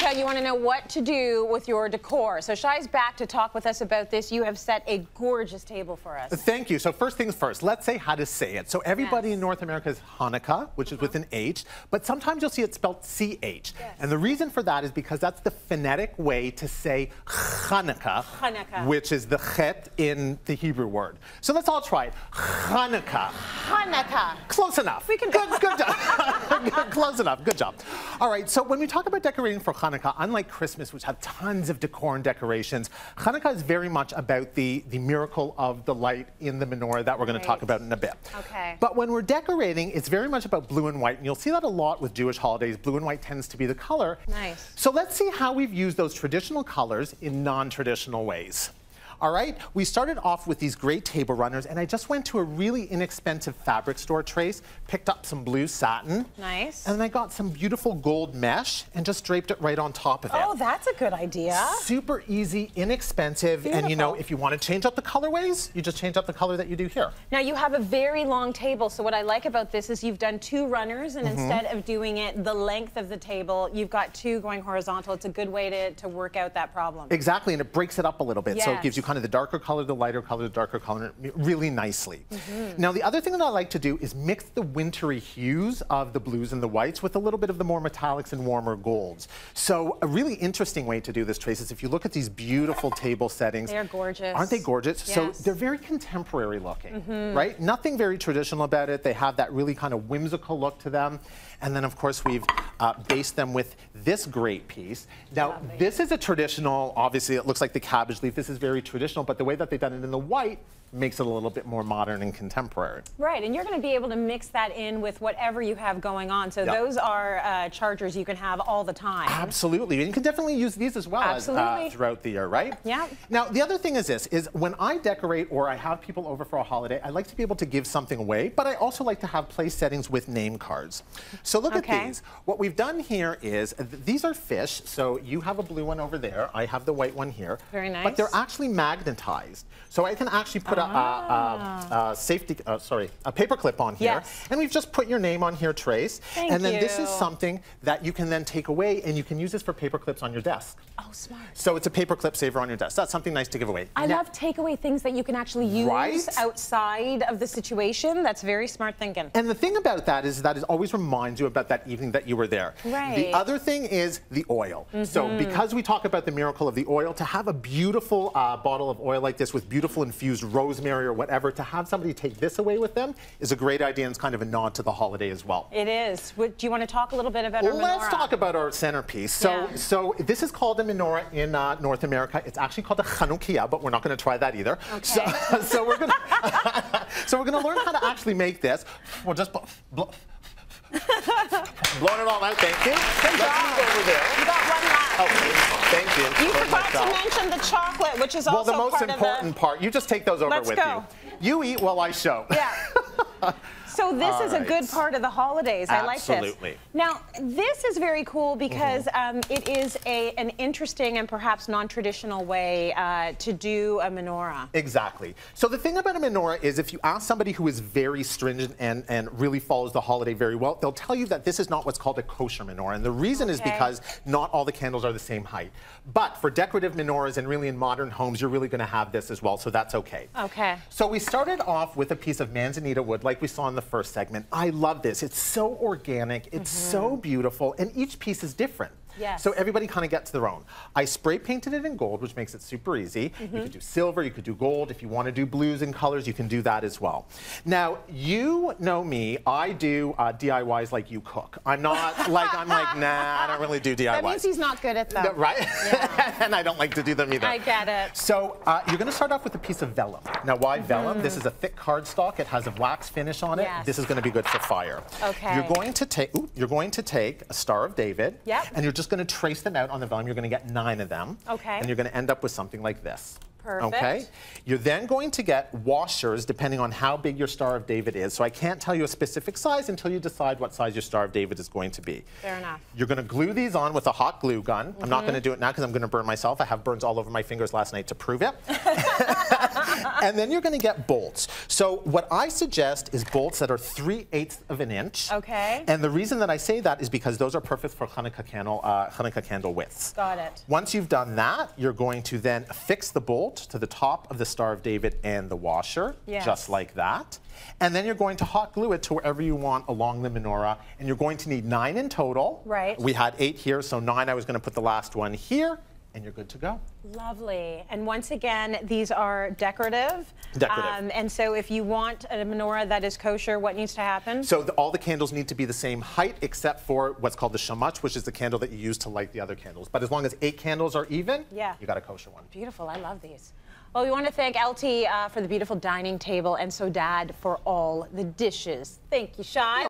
Hanukkah, you want to know what to do with your decor. So Shai's back to talk with us about this. You have set a gorgeous table for us. Thank you. So first things first, let's say how to say it. So everybody in North America is Hanukkah, which is with an H, but sometimes you'll see it spelled CH. Yes. And the reason for that is because that's the phonetic way to say Hanukkah, which is the chet in the Hebrew word. So let's all try it. Hanukkah. Hanukkah. Close enough. We can good job. Close enough. Good job. All right, so when we talk about decorating for Hanukkah, unlike Christmas, which have tons of decor and decorations, Hanukkah is very much about the miracle of the light in the menorah that we're going to talk about in a bit. Okay. But when we're decorating, it's very much about blue and white, and you'll see that a lot with Jewish holidays. Blue and white tends to be the color. Nice. So let's see how we've used those traditional colors in non-traditional ways. All right, we started off with these great table runners, and I just went to a really inexpensive fabric store, Trace, picked up some blue satin. Nice. And I got some beautiful gold mesh and just draped it right on top of it. Oh, that's a good idea. Super easy, inexpensive, Beautiful. and you know, if you want to change up the colorways, you just change up the color that you do here. Now you have a very long table, so what I like about this is you've done two runners, and instead of doing it the length of the table, you've got two going horizontal. It's a good way to work out that problem. Exactly, and it breaks it up a little bit, so it gives you kind of the darker color, the lighter color, the darker color, really nicely. Now, the other thing that I like to do is mix the wintry hues of the blues and the whites with a little bit of the more metallics and warmer golds. So a really interesting way to do this, Trace, is if you look at these beautiful table settings. They're gorgeous. Aren't they gorgeous? Yes. So they're very contemporary looking, right? Nothing very traditional about it. They have that really kind of whimsical look to them. And then, of course, we've based them with this great piece. Now, this is a traditional, obviously, it looks like the cabbage leaf. This is very traditional, but the way that they've done it in the white makes it a little bit more modern and contemporary. Right, and you're going to be able to mix that in with whatever you have going on. So those are chargers you can have all the time. Absolutely, and you can definitely use these as well as, throughout the year, right? Yeah. Now, the other thing is this, is when I decorate or I have people over for a holiday, I like to be able to give something away, but I also like to have place settings with name cards. So look at these. What we've done here is, these are fish, so you have a blue one over there, I have the white one here. Very nice. But they're actually magnetized. So I can actually put a paper clip on here. Yes. And we've just put your name on here, Trace. Thank and then you. this is something that you can then take away, and you can use this for paper clips on your desk. Oh, smart. So it's a paper clip saver on your desk. That's something nice to give away. I love takeaway things that you can actually use outside of the situation. That's very smart thinking. And the thing about that is that it always reminds you about that evening that you were there. Right. The other thing is the oil. So because we talk about the miracle of the oil, to have a beautiful bottle of oil like this with beautiful infused rosemary or whatever, to have somebody take this away with them is a great idea, and it's kind of a nod to the holiday as well. It is. Do you want to talk a little bit about our menorah? Let's talk about our centerpiece. So this is called a menorah in North America. It's actually called a Hanukkah, but we're not going to try that either. Okay. So we're going to learn how to actually make this. We'll just blowing it all out. Thank you. Good job. Over there. You got one left. Oh, thank you. You forgot to mention the chocolate, which is also the most important part. You just take those over with you. You eat while I show. Yeah. So this is a good part of the holidays. I like this. Absolutely. Now, this is very cool because it is an interesting and perhaps non-traditional way to do a menorah. Exactly. So the thing about a menorah is if you ask somebody who is very stringent and really follows the holiday very well, they'll tell you that this is not what's called a kosher menorah. And the reason is because not all the candles are the same height. But for decorative menorahs and really in modern homes, you're really going to have this as well, so that's okay. Okay. So we started off with a piece of manzanita wood like we saw in the first segment. I love this. It's so organic. It's so beautiful. And each piece is different. Yes. So everybody kind of gets their own. I spray painted it in gold, which makes it super easy. You could do silver, you could do gold. If you want to do blues and colors, you can do that as well. Now, you know me, I do DIYs like you cook. I'm not like, nah, I don't really do DIYs. That means he's not good at them. Right? Yeah. And I don't like to do them either. I get it. So you're going to start off with a piece of vellum. Now, why vellum? This is a thick cardstock. It has a wax finish on it. Yes. This is going to be good for fire. Okay. You're going to take a Star of David. Yep. And you're just going to trace them out on the vellum. You're going to get 9 of them. Okay. And you're going to end up with something like this. Perfect. Okay. You're then going to get washers depending on how big your Star of David is. So I can't tell you a specific size until you decide what size your Star of David is going to be. Fair enough. You're going to glue these on with a hot glue gun. I'm not going to do it now because I'm going to burn myself. I have burns all over my fingers last night to prove it. And then you're going to get bolts. So what I suggest is bolts that are 3/8 of an inch. Okay. And the reason that I say that is because those are perfect for Hanukkah candle widths. Got it. Once you've done that, you're going to then fix the bolt to the top of the Star of David and the washer, just like that. And then you're going to hot glue it to wherever you want along the menorah. And you're going to need 9 in total. Right. We had 8 here, so 9. I was going to put the last one here. And you're good to go. Lovely. And once again, these are decorative. Decorative. And so if you want a menorah that is kosher, what needs to happen? So all the candles need to be the same height except for what's called the shamash, which is the candle that you use to light the other candles. But as long as 8 candles are even, you got a kosher one. Beautiful. I love these. Well, we want to thank LT for the beautiful dining table and so Dad for all the dishes. Thank you, Shai.